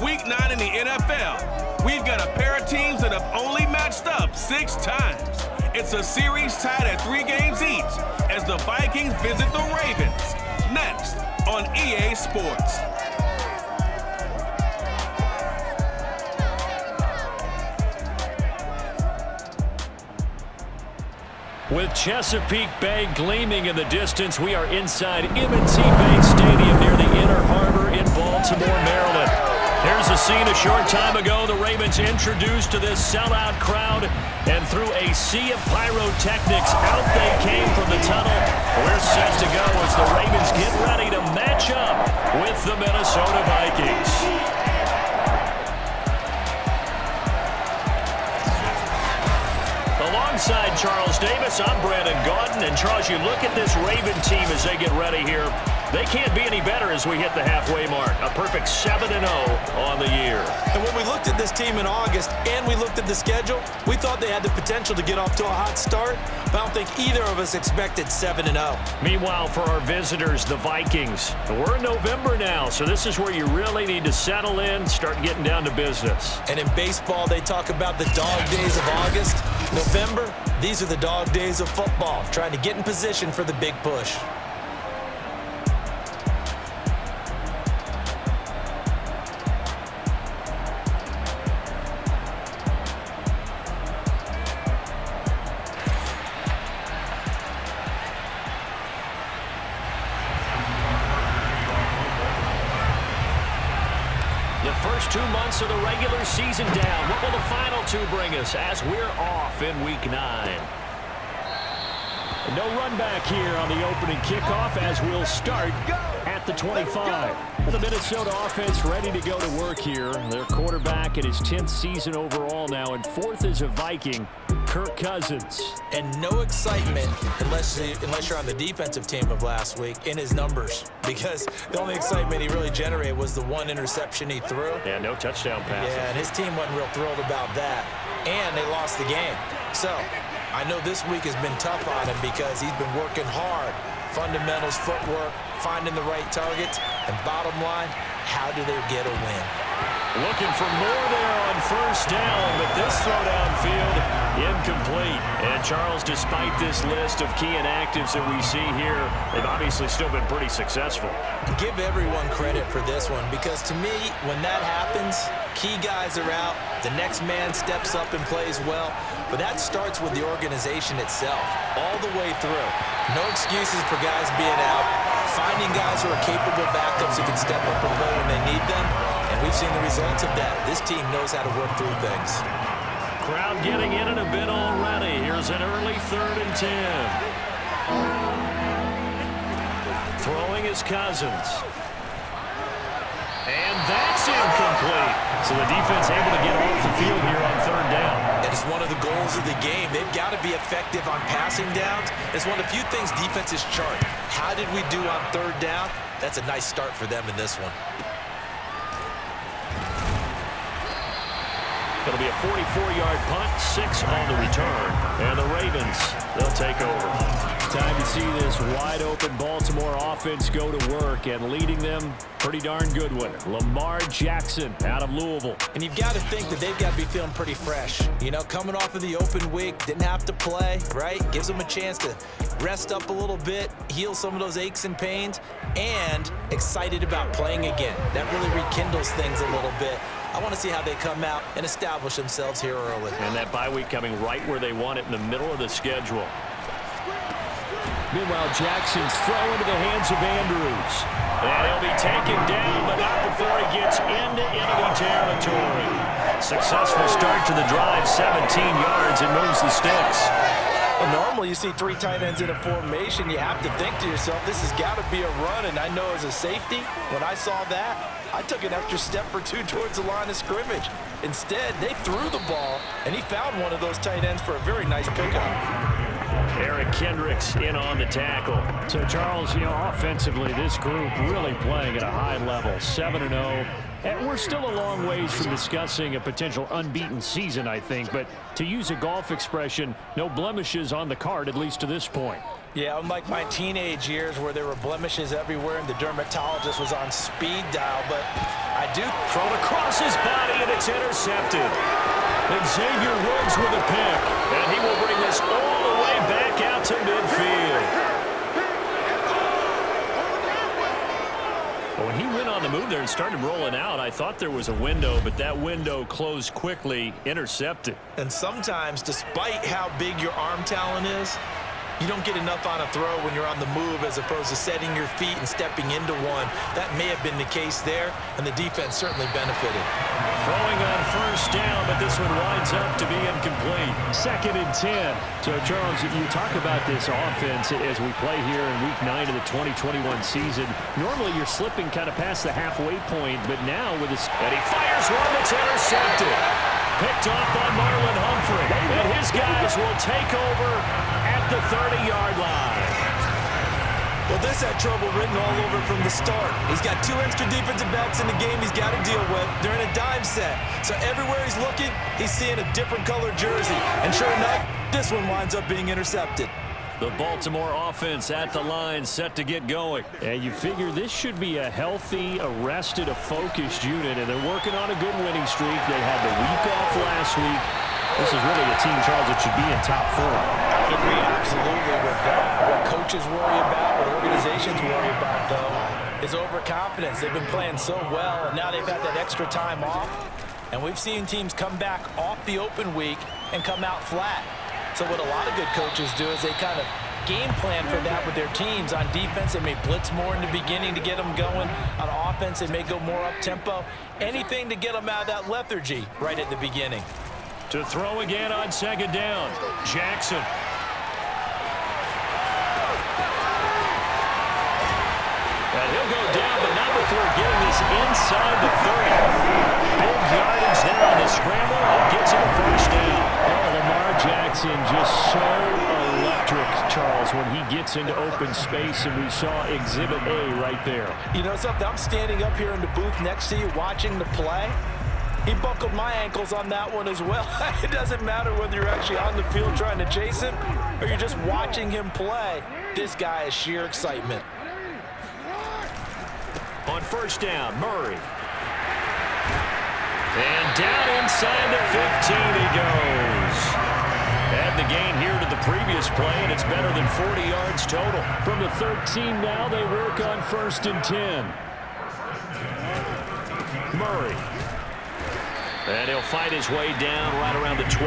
Week 9 in the NFL. We've got a pair of teams that have only matched up 6 times. It's a series tied at 3 games each as the Vikings visit the Ravens. Next on EA Sports. With Chesapeake Bay gleaming in the distance, we are inside M&T Bank Stadium near the Inner Harbor in Baltimore, Maryland. Here's a scene a short time ago. The Ravens introduced to this sellout crowd, and through a sea of pyrotechnics, out they came from the tunnel. We're set to go as the Ravens get ready to match up with the Minnesota Vikings. Alongside Charles Davis, I'm Brandon Gaudin. And Charles, you look at this Raven team as they get ready here. They can't be any better as we hit the halfway mark. A perfect 7-0 on the year. And when we looked at this team in August and we looked at the schedule, we thought they had the potential to get off to a hot start. But I don't think either of us expected 7-0. Meanwhile, for our visitors, the Vikings, we're in November now, so this is where you really need to settle in, start getting down to business. And in baseball, they talk about the dog days of August. November, these are the dog days of football, trying to get in position for the big push. The first 2 months of the regular season down. What will the final 2 bring us as we're off in Week 9? No run back here on the opening kickoff as we'll start at the 25. The Minnesota offense ready to go to work here. Their quarterback in his 10th season overall now, and 4th as a Viking, Kirk Cousins. And no excitement unless you're on the defensive team of last week in his numbers, because the only excitement he really generated was the 1 interception he threw. Yeah, no touchdown passes. Yeah, and his team wasn't real thrilled about that, and they lost the game. So I know this week has been tough on him because he's been working hard. Fundamentals, footwork, finding the right targets, and bottom line, how do they get a win? Looking for more there on first down, but this throw downfield, incomplete. And Charles, despite this list of key inactives that we see here, they've obviously still been pretty successful. Give everyone credit for this one, because to me, when that happens, key guys are out, the next man steps up and plays well, but that starts with the organization itself, all the way through. No excuses for guys being out, finding guys who are capable backups who can step up and play when they need them, and we've seen the results of that. This team knows how to work through things. Crowd getting in a bit already. Here's an early 3rd and 10. Throwing is Cousins. And that's incomplete. So the defense able to get off the field here on 3rd down. That is one of the goals of the game. They've got to be effective on passing downs. It's one of the few things defenses chart. How did we do on 3rd down? That's a nice start for them in this one. It'll be a 44-yard punt, 6 on the return. And the Ravens, they'll take over. Time to see this wide-open Baltimore offense go to work, and leading them, pretty darn good one, Lamar Jackson out of Louisville. And you've got to think that they've got to be feeling pretty fresh. You know, coming off of the open week, didn't have to play, right? Gives them a chance to rest up a little bit, heal some of those aches and pains, and excited about playing again. That really rekindles things a little bit. I want to see how they come out and establish themselves here early. And that bye week coming right where they want it, in the middle of the schedule. Meanwhile, Jackson's throw into the hands of Andrews. And he'll be taken down, but not before he gets into enemy territory. Successful start to the drive, 17 yards, and moves the sticks. Well, normally you see 3 tight ends in a formation. You have to think to yourself, this has got to be a run. And I know as a safety, when I saw that, I took an extra step or 2 towards the line of scrimmage. Instead, they threw the ball, and he found one of those tight ends for a very nice pickup. Eric Kendricks in on the tackle. So, Charles, offensively, this group really playing at a high level, 7-0. And we're still a long ways from discussing a potential unbeaten season, I think. But to use a golf expression, no blemishes on the card, at least to this point. Yeah, unlike my teenage years where there were blemishes everywhere and the dermatologist was on speed dial, but I do throw it across his body, and it's intercepted. And Xavier Woods with a pick, and he will bring this all the way back out to midfield. But when he went on the move there and started rolling out, I thought there was a window, but that window closed quickly, intercepted. And sometimes, despite how big your arm talent is, you don't get enough on a throw when you're on the move as opposed to setting your feet and stepping into one. That may have been the case there, and the defense certainly benefited. Throwing on first down, but this one winds up to be incomplete. 2nd and 10. So, Charles, you talk about this offense as we play here in Week 9 of the 2021 season. Normally, you're slipping kind of past the halfway point, but now with this... And he fires one that's intercepted. Picked off by Marlon Humphrey. And his guys will take over at the 30-yard line. Well, this had trouble written all over from the start. He's got 2 extra defensive backs in the game he's got to deal with. They're in a dime set. So everywhere he's looking, he's seeing a different color jersey. And sure enough, this one winds up being intercepted. The Baltimore offense at the line, set to get going. And you figure this should be a healthy, arrested, a focused unit, and they're working on a good winning streak. They had the week off last week. This is really a team, Charles, that should be in top 4. I agree absolutely with that. What coaches worry about, what organizations worry about, though, is overconfidence. They've been playing so well, and now they've had that extra time off. And we've seen teams come back off the open week and come out flat. So what a lot of good coaches do is they kind of game plan for that with their teams. On defense, they may blitz more in the beginning to get them going. On offense, they may go more up-tempo. Anything to get them out of that lethargy right at the beginning. To throw again on 2nd down, Jackson. And he'll go down, but not before getting this inside the 30. Big yardage there on the scramble, and gets him a first down. Lamar Jackson just so electric, Charles, when he gets into open space, and we saw Exhibit A right there. You know something? I'm standing up here in the booth next to you watching the play. He buckled my ankles on that one as well. It doesn't matter whether you're actually on the field trying to chase him or you're just watching him play. This guy is sheer excitement. On first down, Murray. And down inside the 15 he goes. Add the gain here to the previous play, and it's better than 40 yards total. From the 13 now, they work on 1st and 10. Murray. And he'll fight his way down right around the 12.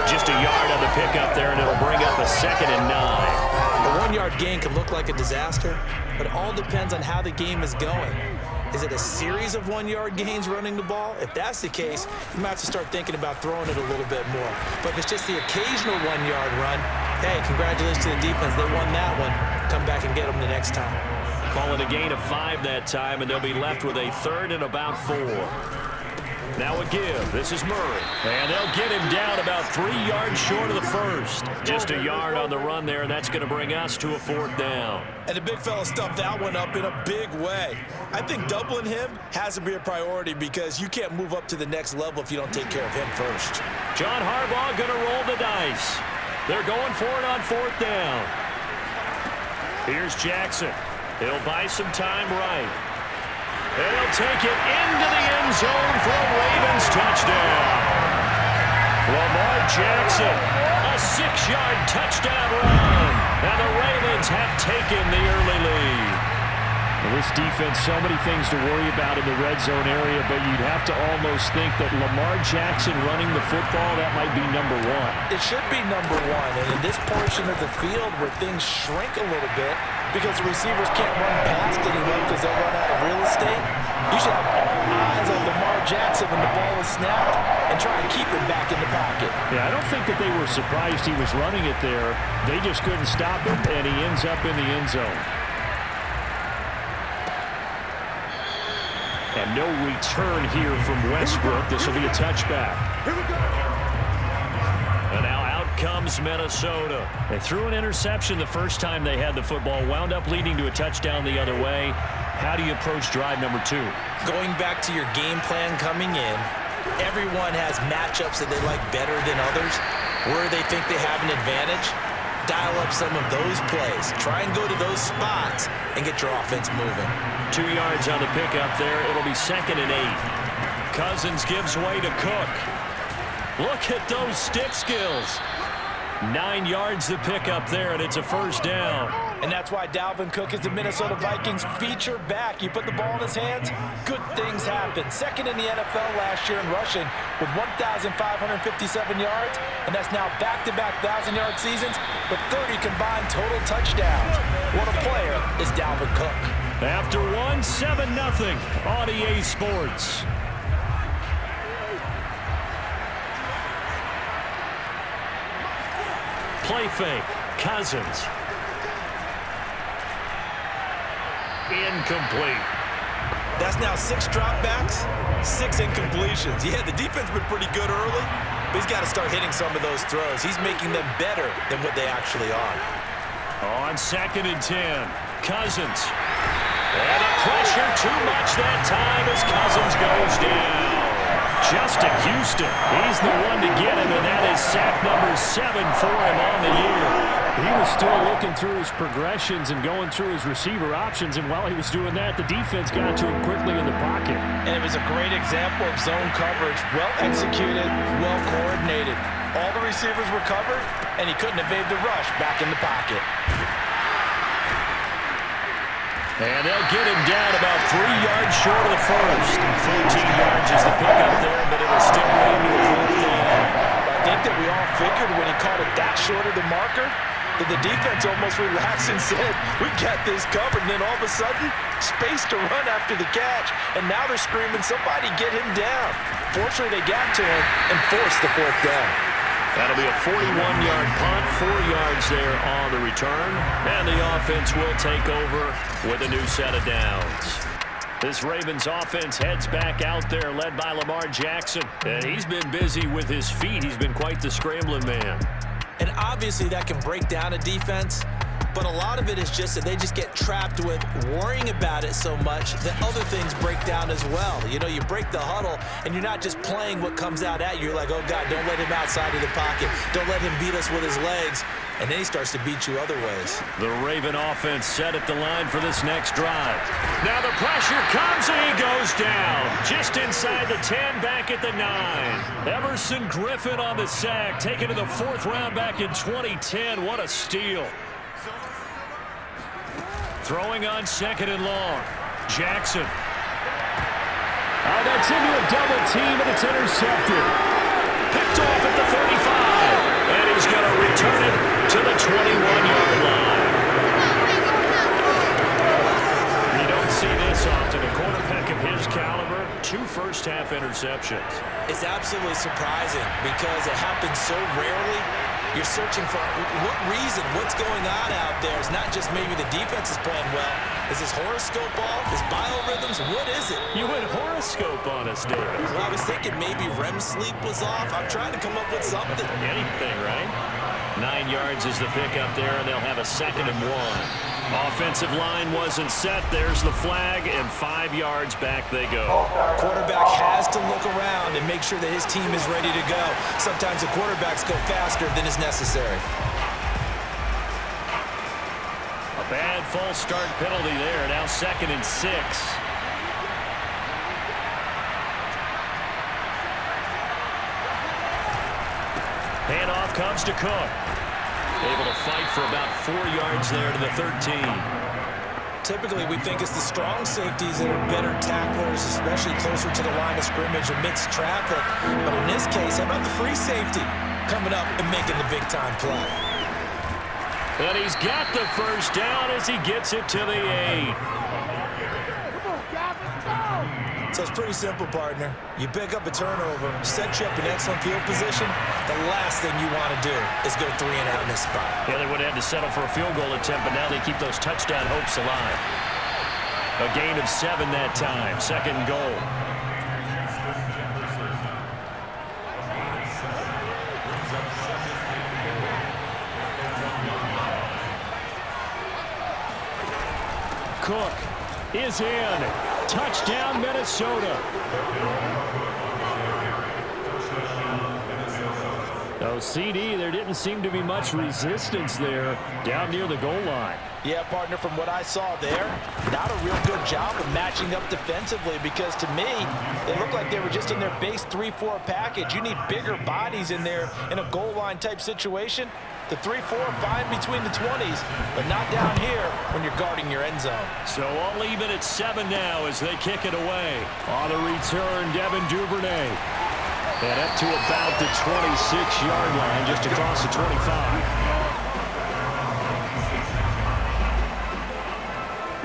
Just a yard on the pickup there, and it'll bring up a 2nd and 9. A 1-yard gain can look like a disaster, but it all depends on how the game is going. Is it a series of 1-yard gains running the ball? If that's the case, you might have to start thinking about throwing it a little bit more. But if it's just the occasional 1-yard run, hey, congratulations to the defense. They won that one. Come back and get them the next time. Call it a gain of 5 that time, and they'll be left with a 3rd and about 4. Now a give. This is Murray. And they'll get him down about 3 yards short of the first. Just a yard on the run there, and that's going to bring us to a 4th down. And the big fella stuffed that one up in a big way. I think doubling him has to be a priority because you can't move up to the next level if you don't take care of him first. John Harbaugh going to roll the dice. They're going for it on 4th down. Here's Jackson. He'll buy some time right. And he'll take it into the end zone for a Ravens touchdown. Lamar Jackson, a 6-yard touchdown run. And the Ravens have taken the early lead. Well, this defense, so many things to worry about in the red zone area, but you'd have to almost think that Lamar Jackson running the football, that might be number 1. It should be number 1. And in this portion of the field where things shrink a little bit, because the receivers can't run past anyone because they'll run out of real estate, you should have all eyes on Lamar Jackson when the ball is snapped and try and keep him back in the pocket. Yeah, I don't think that they were surprised he was running it there. They just couldn't stop him, and he ends up in the end zone. And no return here from Westbrook. This will be a touchback. And now out comes Minnesota. They threw an interception the first time they had the football, wound up leading to a touchdown the other way. How do you approach drive number 2? Going back to your game plan coming in, everyone has matchups that they like better than others, where they think they have an advantage. Dial up some of those plays. Try and go to those spots and get your offense moving. 2 yards on the pickup there. It'll be 2nd and 8. Cousins gives way to Cook. Look at those stick skills. 9 yards to pick up there, and it's a first down. And that's why Dalvin Cook is the Minnesota Vikings feature back. You put the ball in his hands, good things happen. 2nd in the NFL last year in rushing with 1,557 yards, and that's now back-to-back 1,000-yard seasons with 30 combined total touchdowns. What a player is Dalvin Cook. After one, 7-0 on EA Sports. Play fake. Cousins. Incomplete. That's now 6 dropbacks, 6 incompletions. Yeah, the defense been pretty good early, but he's got to start hitting some of those throws. He's making them better than what they actually are. On 2nd and 10, Cousins. And a pressure too much that time as Cousins goes down. Justin Houston, he's the one to get him, and that is sack number 7 for him on the year. He was still looking through his progressions and going through his receiver options, and while he was doing that, the defense got to him quickly in the pocket. And it was a great example of zone coverage, well executed, well coordinated. All the receivers were covered, and he couldn't evade the rush back in the pocket. And they'll get him down about 3 yards short of the first. 14 yards is the pickup there, but it'll still way into a 4th down. I think that we all figured when he caught it that short of the marker, that the defense almost relaxed and said, we got this covered. And then all of a sudden, space to run after the catch. And now they're screaming, somebody get him down. Fortunately, they got to him and forced the 4th down. That'll be a 41-yard punt, 4 yards there on the return. And the offense will take over with a new set of downs. This Ravens offense heads back out there, led by Lamar Jackson. And he's been busy with his feet. He's been quite the scrambling man. And obviously that can break down a defense, but a lot of it is just that they just get trapped with worrying about it so much that other things break down as well. You know, you break the huddle, and you're not just playing what comes out at you. You're like, oh, God, don't let him outside of the pocket. Don't let him beat us with his legs. And then he starts to beat you other ways. The Raven offense set at the line for this next drive. Now the pressure comes, and he goes down. Just inside the 10, back at the 9. Everson Griffin on the sack, taken to the 4th round back in 2010. What a steal. Throwing on 2nd and long. Jackson. Oh, that's into a double team, and it's intercepted. Picked off at the 35. And he's going to return it to the 21-yard line. You don't see this often. A quarterback of his caliber, 2 first-half interceptions. It's absolutely surprising because it happens so rarely. You're searching for what reason, what's going on out there. It's not just maybe the defense is playing well. Is his horoscope off? His biorhythms? What is it? You went horoscope on us, David. Well, I was thinking maybe REM sleep was off. I'm trying to come up with something. Anything, right? 9 yards is the pickup there, and they'll have a 2nd and 1. Offensive line wasn't set. There's the flag, and 5 yards back they go. Quarterback has to look around and make sure that his team is ready to go. Sometimes the quarterbacks go faster than is necessary. A bad false start penalty there. Now 2nd and 6. Handoff comes to Cook. Able to fight for about 4 yards there to the 13. Typically, we think it's the strong safeties that are better tacklers, especially closer to the line of scrimmage amidst traffic. But in this case, how about the free safety coming up and making the big-time play? And he's got the first down as he gets it to the 8. So it's pretty simple, partner. You pick up a turnover, set you up in excellent field position. The last thing you want to do is go 3 and out in this spot. Yeah, they would have had to settle for a field goal attempt, but now they keep those touchdown hopes alive. A gain of 7 that time. 2nd goal. Cook is in. Touchdown, Minnesota. Oh, CD, there didn't seem to be much resistance there down near the goal line. Yeah, partner, from what I saw there, not a real good job of matching up defensively, because to me, it looked like they were just in their base 3-4 package. You need bigger bodies in there in a goal line type situation. The 3-4 fine between the 20s, but not down here when you're guarding your end zone. So all even at 7 now as they kick it away. On the return, Devin Duvernay. And up to about the 26-yard line, just across the 25.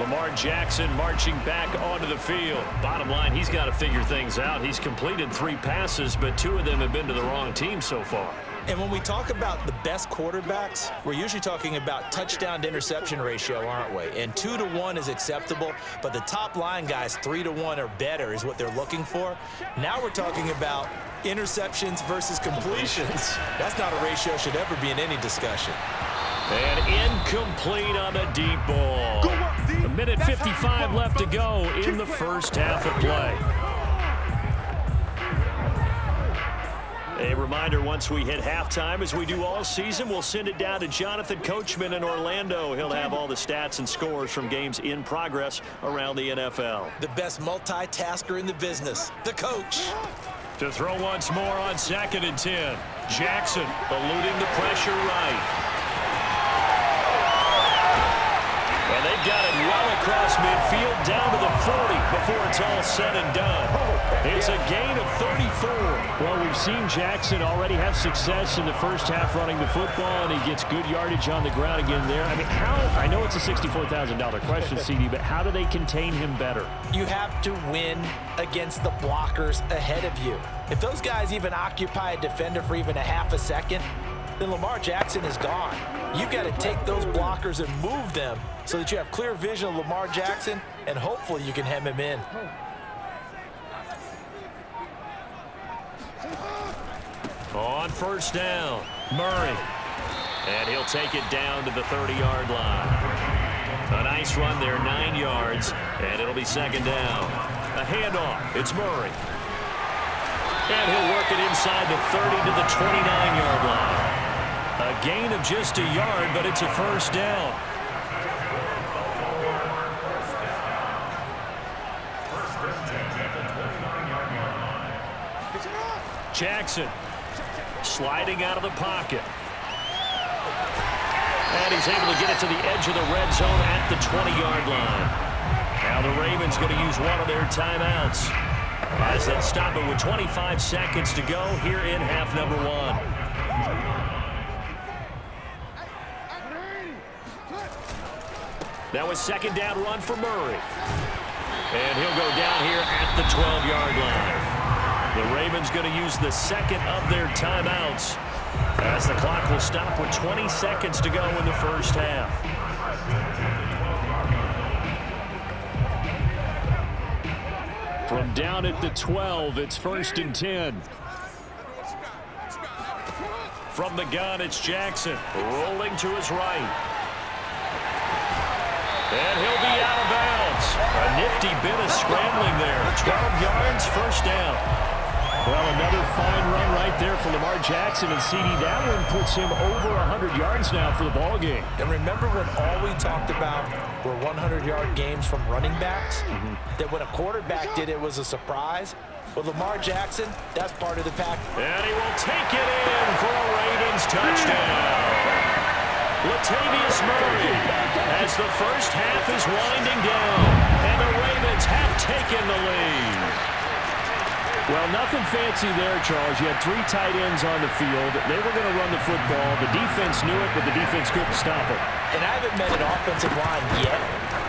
Lamar Jackson marching back onto the field. Bottom line, he's got to figure things out. He's completed 3 passes, but 2 of them have been to the wrong team so far. And when we talk about the best quarterbacks, we're usually talking about touchdown to interception ratio, aren't we? And 2 to 1 is acceptable, but the top line guys 3 to 1 or better is what they're looking for. Now we're talking about interceptions versus completions. That's not a ratio should ever be in any discussion. And incomplete on the deep ball. A minute 55 left to go in the first half of play. A reminder, once we hit halftime, as we do all season, we'll send it down to Jonathan Coachman in Orlando. He'll have all the stats and scores from games in progress around the NFL. The best multitasker in the business, the coach. To throw once more on 2nd and 10. Jackson eluding the pressure right. And they've got it well across midfield down to the 40 before it's all said and done. It's a gain of 34. Well, we've seen Jackson already have success in the first half running the football, and he gets good yardage on the ground again there. I mean, I know it's a $64,000 question, CD, but how do they contain him better? You have to win against the blockers ahead of you. If those guys even occupy a defender for even a half a second, then Lamar Jackson is gone. You've got to take those blockers and move them so that you have clear vision of Lamar Jackson, and hopefully you can hem him in. On first down, Murray. And he'll take it down to the 30-yard line. A nice run there, 9 yards, and it'll be 2nd down. A handoff, it's Murray. And he'll work it inside the 30 to the 29-yard line. A gain of just a yard, but it's a first down. Jackson sliding out of the pocket. And he's able to get it to the edge of the red zone at the 20-yard line. Now the Ravens going to use one of their timeouts as they stop it with 25 seconds to go here in half number 1. Now a 2nd down run for Murray. And he'll go down here at the 12-yard line. The Ravens going to use the 2nd of their timeouts as the clock will stop with 20 seconds to go in the first half. From down at the 12, it's 1st and 10. From the gun, it's Jackson rolling to his right. And he'll be out of bounds. A nifty bit of scrambling there. 12 yards, first down. Well, another fine run right there for Lamar Jackson, and CD, that one puts him over 100 yards now for the ball game. And remember when all we talked about were 100-yard games from running backs? That when a quarterback did it was a surprise? Well, Lamar Jackson, that's part of the pack. And he will take it in for a Ravens touchdown. Latavius Murray as the first half is winding down, and the Ravens have taken the lead. Well, nothing fancy there, Charles. You had 3 tight ends on the field. They were going to run the football. The defense knew it, but the defense couldn't stop it. And I haven't met an offensive line yet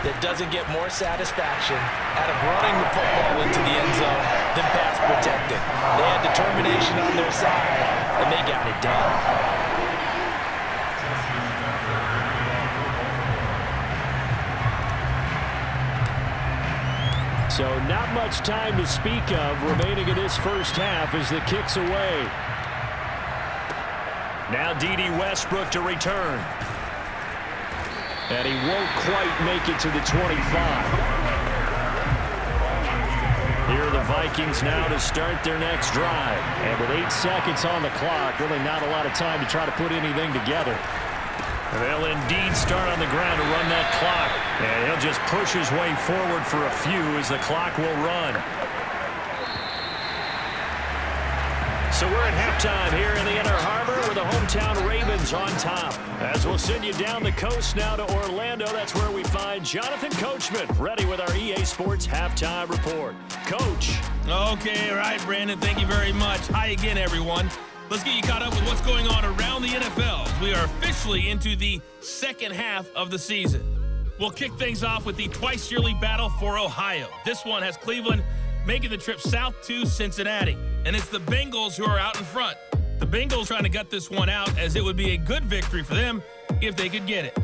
that doesn't get more satisfaction out of running the football into the end zone than pass protecting. They had determination on their side, and they got it done. So not much time to speak of remaining in this first half as the kick's away. Now D.D. Westbrook to return. And he won't quite make it to the 25. Here are the Vikings now to start their next drive. And with 8 seconds on the clock, really not a lot of time to try to put anything together. They'll indeed start on the ground to run that clock. And he'll just push his way forward for a few as the clock will run. So we're at halftime here in the Inner Harbor with the hometown Ravens on top. As we'll send you down the coast now to Orlando, that's where we find Jonathan Coachman, ready with our EA Sports Halftime Report. Coach. Okay, all right, Brandon, thank you very much. Hi again, everyone. Let's get you caught up with what's going on around the NFL. We are officially into the second half of the season. We'll kick things off with the twice-yearly battle for Ohio. This one has Cleveland making the trip south to Cincinnati. And it's the Bengals who are out in front. The Bengals trying to gut this one out, as it would be a good victory for them if they could get it.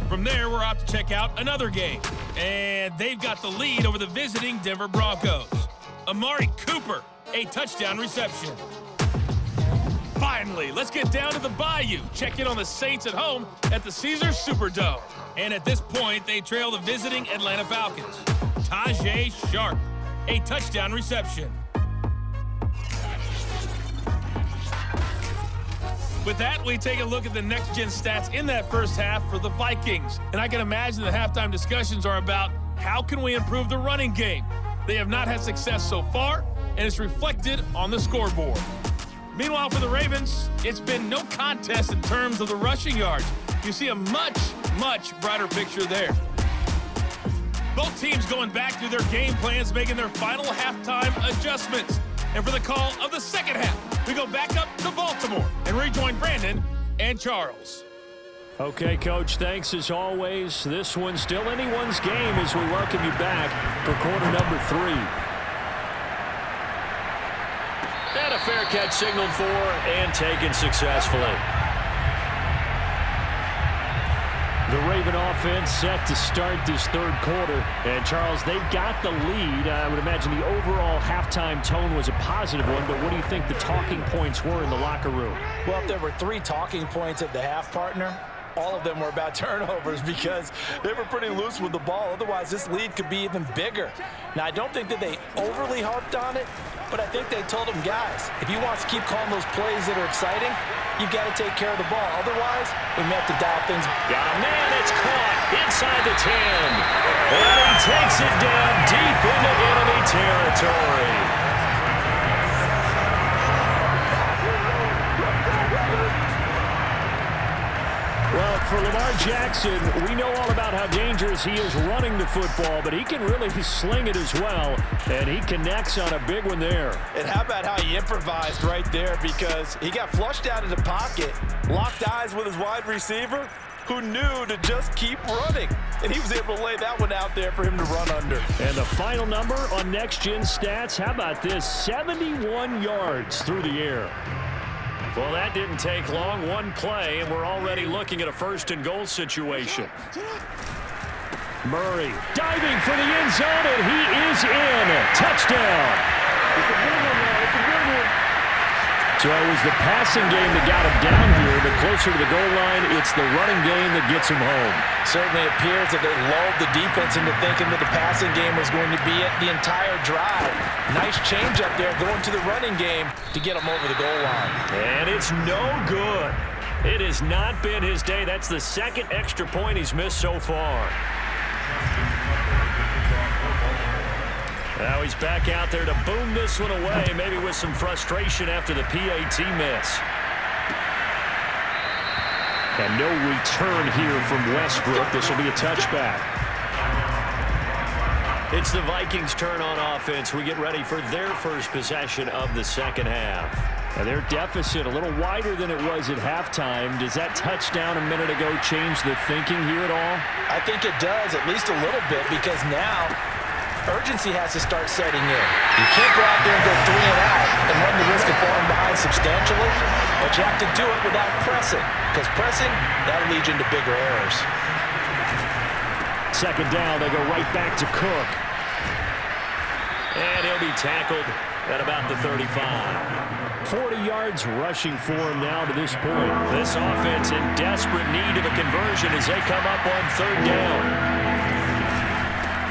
From there, we're off to check out another game. And they've got the lead over the visiting Denver Broncos. Amari Cooper, a touchdown reception. Finally, let's get down to the Bayou. Check in on the Saints at home at the Caesars Superdome. And at this point, they trail the visiting Atlanta Falcons. Tajay Sharp, a touchdown reception. With that, we take a look at the next-gen stats in that first half for the Vikings. And I can imagine the halftime discussions are about how can we improve the running game. They have not had success so far, and it's reflected on the scoreboard. Meanwhile, for the Ravens, it's been no contest in terms of the rushing yards. You see a much, much brighter picture there. Both teams going back through their game plans, making their final halftime adjustments. And for the call of the second half, we go back up to Baltimore and rejoin Brandon and Charles. Okay, Coach, thanks as always. This one's still anyone's game as we welcome you back for quarter number 3. And a fair catch signaled for and taken successfully. The Raven offense set to start this third quarter. And, Charles, they've got the lead. I would imagine the overall halftime tone was a positive one, but what do you think the talking points were in the locker room? Well, if there were 3 talking points at the half, partner, all of them were about turnovers because they were pretty loose with the ball. Otherwise, this lead could be even bigger. Now, I don't think that they overly harped on it, but I think they told them, guys, if you want to keep calling those plays that are exciting, you've got to take care of the ball. Otherwise, we may have to dial things. Got a man, it's caught inside the 10. And he takes it down deep into enemy territory. Well, for Lamar Jackson, we know all about how dangerous he is running the football, but he can really sling it as well, and he connects on a big one there. And how about how he improvised right there, because he got flushed out of the pocket, locked eyes with his wide receiver, who knew to just keep running. And he was able to lay that one out there for him to run under. And the final number on next-gen stats, how about this? 71 yards through the air. Well, that didn't take long. One play, and we're already looking at a first-and-goal situation. Murray diving for the end zone, and he is in. Touchdown. So it was the passing game that got him down here, but closer to the goal line, it's the running game that gets him home. Certainly appears that they lulled the defense into thinking that the passing game was going to be it the entire drive. Nice change up there going to the running game to get him over the goal line. And it's no good. It has not been his day. That's the second extra point he's missed so far. Now he's back out there to boom this one away, maybe with some frustration after the PAT miss. And no return here from Westbrook. This will be a touchback. It's the Vikings' turn on offense. We get ready for their first possession of the second half. And their deficit a little wider than it was at halftime. Does that touchdown a minute ago change the thinking here at all? I think it does, at least a little bit, because now urgency has to start setting in. You can't go out there and go 3 and out and run the risk of falling behind substantially, but you have to do it without pressing, because pressing, that'll lead you into bigger errors. Second down, they go right back to Cook. And he'll be tackled at about the 35. 40 yards rushing for him now to this point. This offense in desperate need of a conversion as they come up on third down.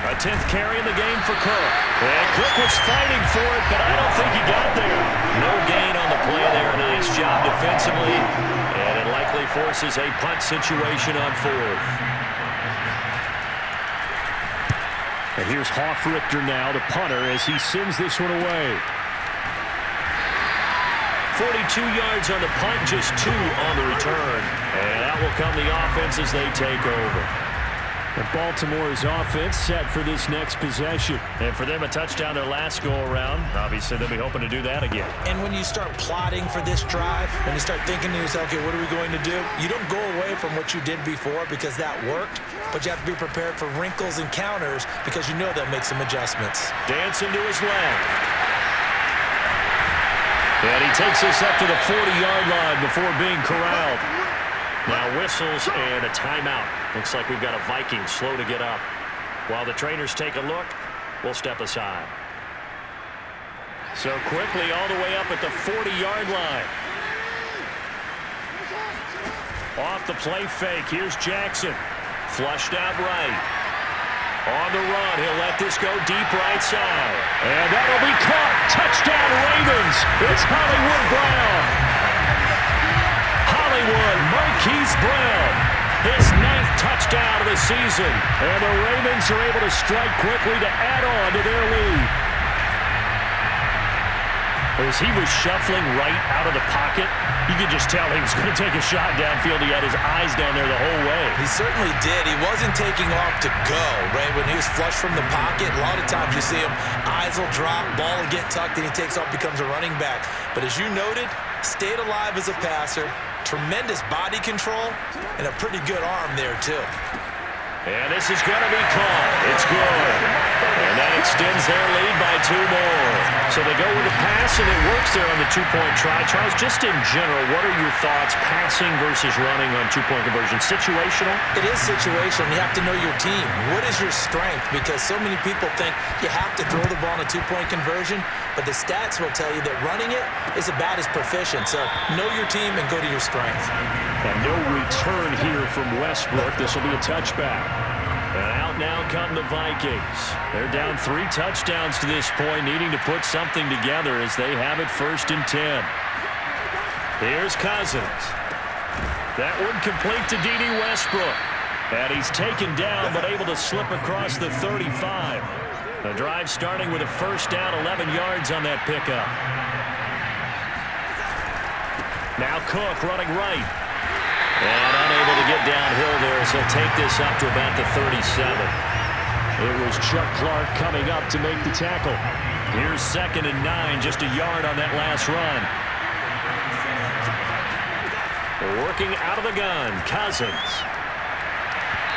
A 10th carry in the game for Cook. And Cook was fighting for it, but I don't think he got there. No gain on the play there. Nice job defensively. And it likely forces a punt situation on fourth. And here's Hoffrichter now, the punter, as he sends this one away. 42 yards on the punt, just 2 on the return. And that will come the offense as they take over. And Baltimore's offense set for this next possession. And for them, a touchdown their last go-around. Obviously, they'll be hoping to do that again. And when you start plotting for this drive, when you start thinking to yourself, okay, what are we going to do? You don't go away from what you did before because that worked, but you have to be prepared for wrinkles and counters because you know they'll make some adjustments. Dancing to his left. And he takes us up to the 40-yard line before being corralled. Now whistles and a timeout. Looks like we've got a Viking slow to get up. While the trainers take a look, we'll step aside. So quickly all the way up at the 40-yard line. Off the play fake. Here's Jackson. Flushed out right. On the run, he'll let this go deep right side. And that'll be caught. Touchdown Ravens. It's Hollywood Brown. Hollywood Marquise Brown. His 9th touchdown of the season. And the Ravens are able to strike quickly to add on to their lead. As he was shuffling right out of the pocket, you could just tell he was going to take a shot downfield. He had his eyes down there the whole way. He certainly did. He wasn't taking off to go, right? When he was flushed from the pocket, a lot of times you see him, eyes will drop, ball will get tucked, and he takes off, becomes a running back. But as you noted, stayed alive as a passer, tremendous body control, and a pretty good arm there, too. And this is going to be caught. It's good. And that extends their lead by 2 more. So they go with a pass, and it works there on the 2-point try. Charles, just in general, what are your thoughts passing versus running on 2-point conversion? Situational? It is situational. You have to know your team. What is your strength? Because so many people think you have to throw the ball on a 2-point conversion, but the stats will tell you that running it is about as proficient. So know your team and go to your strength. And no return here from Westbrook. This will be a touchback. And out now come the Vikings. They're down 3 touchdowns to this point, needing to put something together as they have it 1st and 10. Here's Cousins. That one complete to D.D. Westbrook. And he's taken down, but able to slip across the 35. The drive starting with a 1st down, 11 yards on that pickup. Now Cook running right. And unable to get downhill there, so he'll take this up to about the 37. It was Chuck Clark coming up to make the tackle. Here's 2nd and 9, just a yard on that last run. Working out of the gun, Cousins.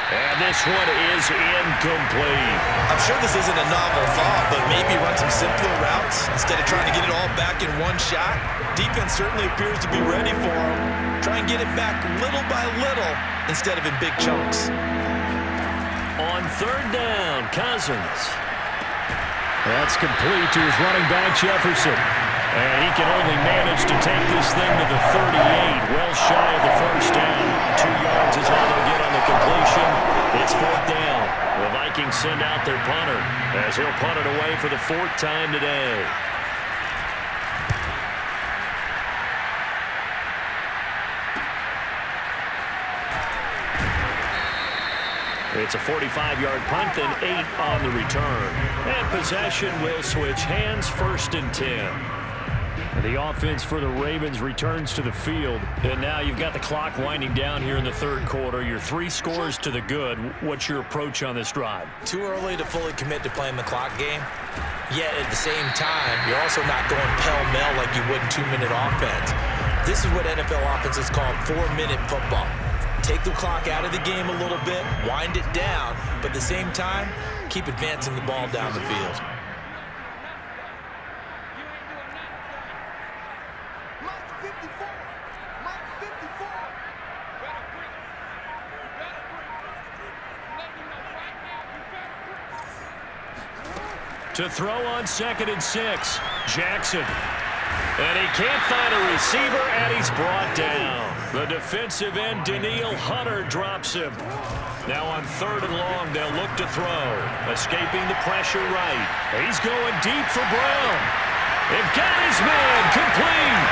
And this one is incomplete. I'm sure this isn't a novel thought, but maybe run some simpler routes instead of trying to get it all back in one shot. Defense certainly appears to be ready for him. Try and get it back little by little instead of in big chunks. On 3rd down, Cousins. That's complete to his running back, Jefferson. And he can only manage to take this thing to the 38, well shy of the 1st down. 2 yards is all they'll get on the completion. It's 4th down. The Vikings send out their punter as he'll punt it away for the 4th time today. It's a 45-yard punt, then 8 on the return. And possession will switch hands, 1st and 10. And the offense for the Ravens returns to the field. And now you've got the clock winding down here in the 3rd quarter. You're 3 scores to the good. What's your approach on this drive? Too early to fully commit to playing the clock game. Yet at the same time, you're also not going pell-mell like you would in 2-minute offense. This is what NFL offenses call 4-minute football. Take the clock out of the game a little bit, wind it down, but at the same time, keep advancing the ball down the field. To throw on 2nd and 6, Jackson. And he can't find a receiver, and he's brought down. The defensive end, Danielle Hunter, drops him. Now on 3rd and long, they'll look to throw. Escaping the pressure right. He's going deep for Brown. They've got his man complete.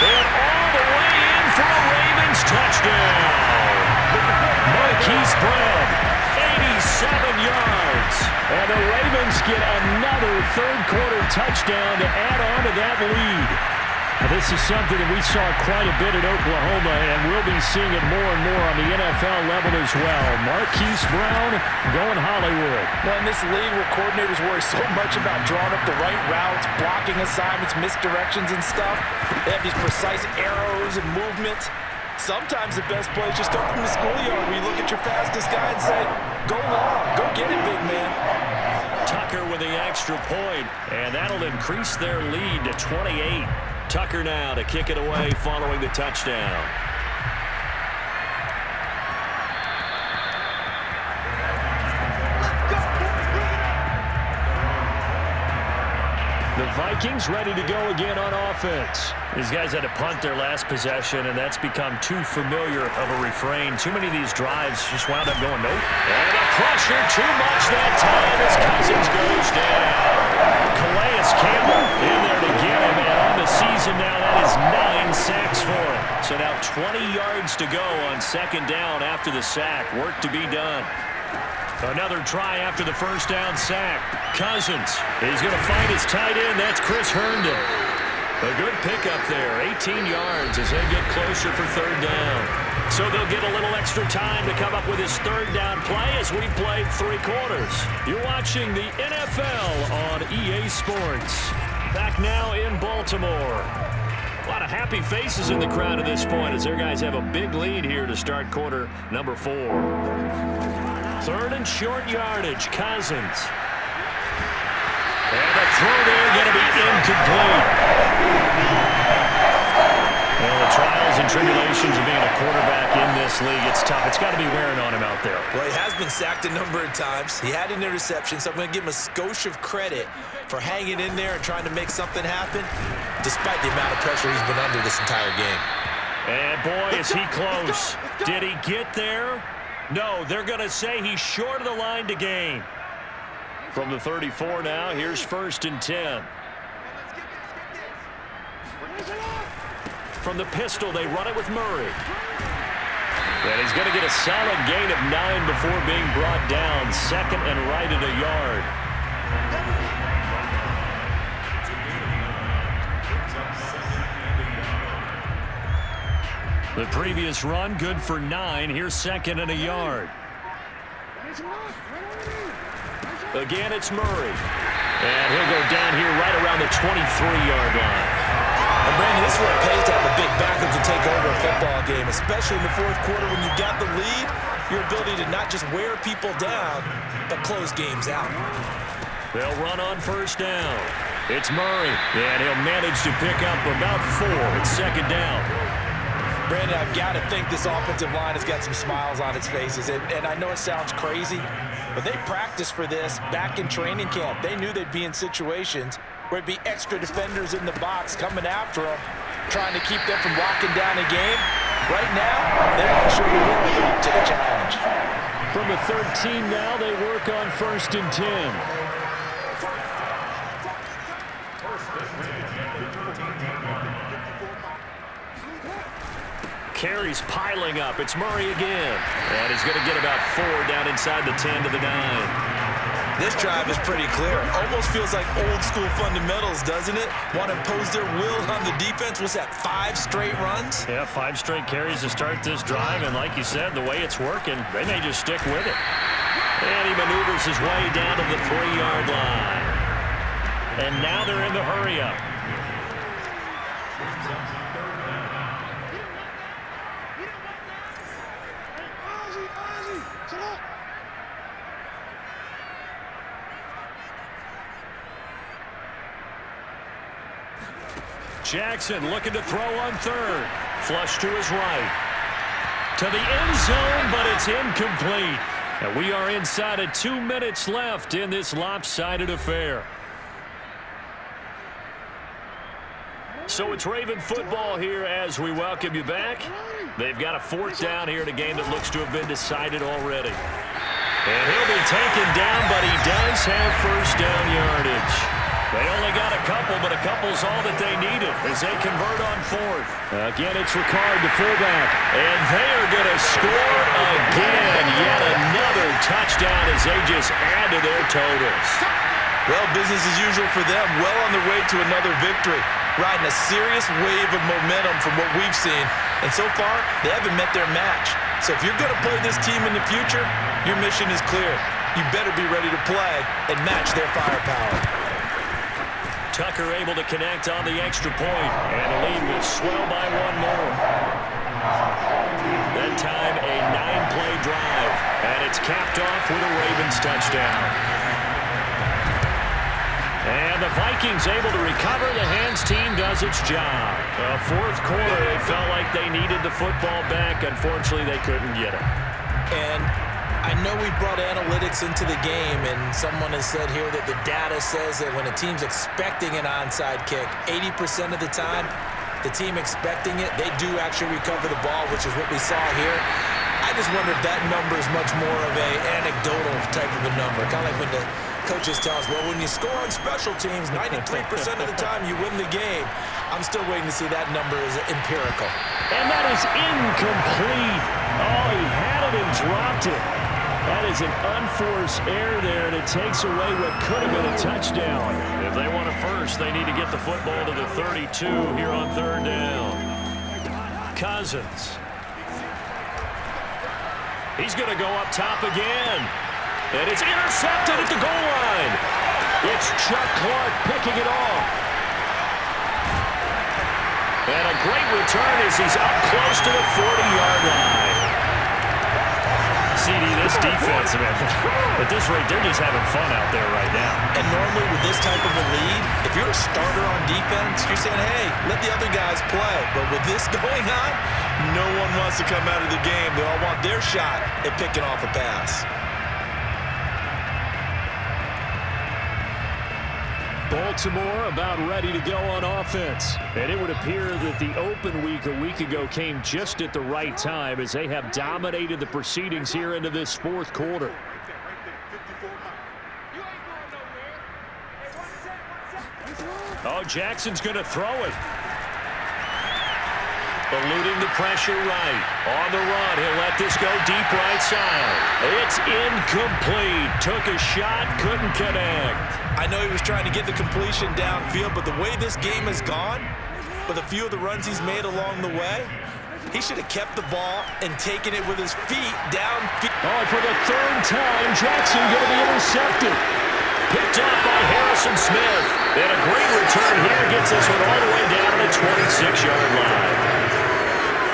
And all the way in for a Ravens touchdown. Marquise Brown, 87 yards. And the Ravens get another third-quarter touchdown to add on to that lead. Now, this is something that we saw quite a bit at Oklahoma, and we'll be seeing it more and more on the NFL level as well. Marquise Brown going Hollywood. Well, in this league where coordinators worry so much about drawing up the right routes, blocking assignments, misdirections and stuff, they have these precise arrows and movements. Sometimes the best play is just up from the schoolyard where you look at your fastest guy and say, go long, go get it, big man. Tucker with the extra point, and that'll increase their lead to 28. Tucker now to kick it away following the touchdown. The Vikings ready to go again on offense. These guys had to punt their last possession, and that's become too familiar of a refrain. Too many of these drives just wound up going, nope. And the pressure too much that time as Cousins goes down. Calais Campbell in there to get him, and on the season now, that is 9 sacks for him. So now 20 yards to go on 2nd down after the sack. Work to be done. Another try after the first down sack. Cousins is going to find his tight end. That's Chris Herndon. A good pickup there. 18 yards as they get closer for 3rd down. So they'll get a little extra time to come up with his 3rd down play as we played 3 quarters. You're watching the NFL on EA Sports. Back now in Baltimore. A lot of happy faces in the crowd at this point as their guys have a big lead here to start quarter number 4. 3rd and short yardage, Cousins. And the throw there going to be incomplete. Well, the trials and tribulations of being a quarterback in this league, it's tough. It's got to be wearing on him out there. Well, he has been sacked a number of times. He had an interception, so I'm going to give him a skosh of credit for hanging in there and trying to make something happen, despite the amount of pressure he's been under this entire game. And boy, is he close. Did he get there? No, they're going to say he's short of the line to gain. From the 34 now, here's 1st and 10. From the pistol, they run it with Murray. And he's going to get a solid gain of 9 before being brought down. 2nd and right at a yard. The previous run, good for 9. Here's 2nd and a yard. Again, it's Murray. And he'll go down here right around the 23-yard line. And Brandon, this is where it pays to have a big backup to take over a football game, especially in the 4th quarter when you've got the lead, your ability to not just wear people down, but close games out. They'll run on 1st down. It's Murray, and he'll manage to pick up about 4. It's 2nd down. Brandon, I've got to think this offensive line has got some smiles on its faces. And I know it sounds crazy, but they practiced for this back in training camp. They knew they'd be in situations where it'd be extra defenders in the box coming after them, trying to keep them from locking down a game. Right now, they want to show the world they're up to the challenge. From the 13 now, they work on 1st and 10. Carries piling up. It's Murray again. And he's going to get about 4 down inside the 10 to the 9. This drive is pretty clear. Almost feels like old school fundamentals, doesn't it? Want to impose their will on the defense. What's that, 5 straight runs? Yeah, 5 straight carries to start this drive. And like you said, the way it's working, they may just stick with it. And he maneuvers his way down to the 3-yard line. And now they're in the hurry-up. Jackson looking to throw on 3rd. Flush to his right. To the end zone, but it's incomplete. And we are inside of 2 minutes left in this lopsided affair. So it's Raven football here as we welcome you back. They've got a 4th down here in a game that looks to have been decided already. And he'll be taken down, but he does have first down yardage. They only got a couple, but a couple's all that they needed as they convert on 4th. Again, it's Ricard, the fullback. And they are going to score again. Yet another touchdown as they just add to their totals. Well, business as usual for them. Well on their way to another victory. Riding a serious wave of momentum from what we've seen. And so far, they haven't met their match. So if you're going to play this team in the future, your mission is clear. You better be ready to play and match their firepower. Tucker able to connect on the extra point, and the lead will swell by 1 more. That time, a 9-play drive, and it's capped off with a Ravens touchdown. And the Vikings able to recover. The hands team does its job. 4th quarter, they felt like they needed the football back. Unfortunately, they couldn't get it. And I know we brought analytics into the game, and someone has said here that the data says that when a team's expecting an onside kick, 80% of the time, the team expecting it, they do actually recover the ball, which is what we saw here. I just wonder if that number is much more of a anecdotal type of a number, kind of like when the coaches tell us, well, when you score on special teams, 93% of the time you win the game. I'm still waiting to see that number is empirical. And that is incomplete. Oh, he had it and dropped it. That is an unforced error there, and it takes away what could have been a touchdown. If they want a first, they need to get the football to the 32 here on 3rd down. Cousins. He's going to go up top again. And it's intercepted at the goal line. It's Chuck Clark picking it off. And a great return as he's up close to the 40-yard line. CD, this defense, man, at this rate, they're just having fun out there right now. And normally with this type of a lead, if you're a starter on defense, you're saying, hey, let the other guys play. But with this going on, no one wants to come out of the game. They all want their shot at picking off a pass. Baltimore about ready to go on offense. And it would appear that the open week a week ago came just at the right time as they have dominated the proceedings here into this 4th quarter. Oh, Jackson's going to throw it. Eluding the pressure right. On the run, he'll let this go deep right side. It's incomplete. Took a shot, couldn't connect. I know he was trying to get the completion downfield, but the way this game has gone, with a few of the runs he's made along the way, he should have kept the ball and taken it with his feet downfield. Oh, for the 3rd time, Jackson going to be intercepted. Picked off by Harrison Smith. And a great return here gets this one all the way down to the 26-yard line.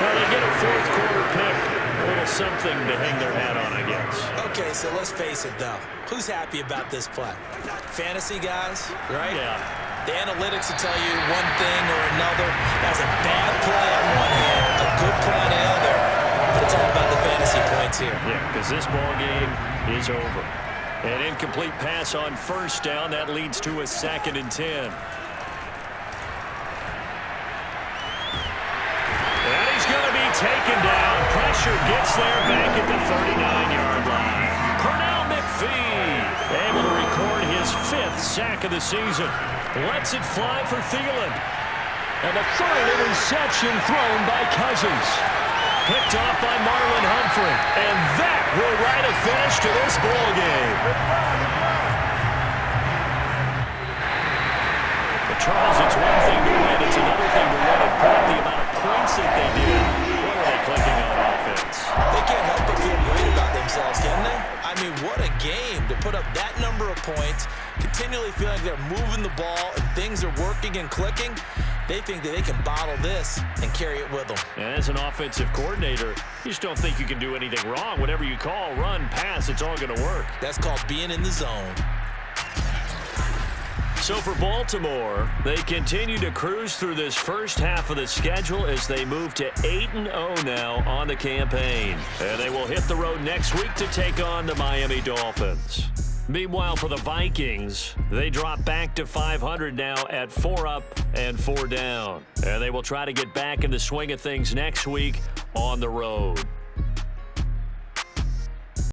Well, they get a 4th quarter pick. A little something to hang their hat on, I guess. Okay, so let's face it, though. Who's happy about this play? Fantasy guys, right? Yeah. The analytics will tell you one thing or another. That's a bad play on one hand, a good play on the other. But it's all about the fantasy points here. Yeah, because this ball game is over. An incomplete pass on 1st down. That leads to a 2nd and 10. And he's going to be taken down. Pressure gets there back at the 39-yard line. Pernell McPhee able to record his 5th sack of the season. Lets it fly for Thielen. And the 3rd interception thrown by Cousins. Picked off by Marlon Humphrey. And that will write a finish to this ball game. But Charles, it's one thing to win. It's another thing to win and put up the amount of points that they did. What are they clicking on offense? They can't help but feel great about themselves, can they? I mean, what a game to put up that number of points, continually feeling like they're moving the ball and things are working and clicking. They think that they can bottle this and carry it with them. And as an offensive coordinator, you just don't think you can do anything wrong. Whatever you call, run, pass, it's all going to work. That's called being in the zone. So for Baltimore, they continue to cruise through this first half of the schedule as they move to 8-0 now on the campaign. And they will hit the road next week to take on the Miami Dolphins. Meanwhile, for the Vikings, they drop back to 500 now at 4 up and 4 down. And they will try to get back in the swing of things next week on the road.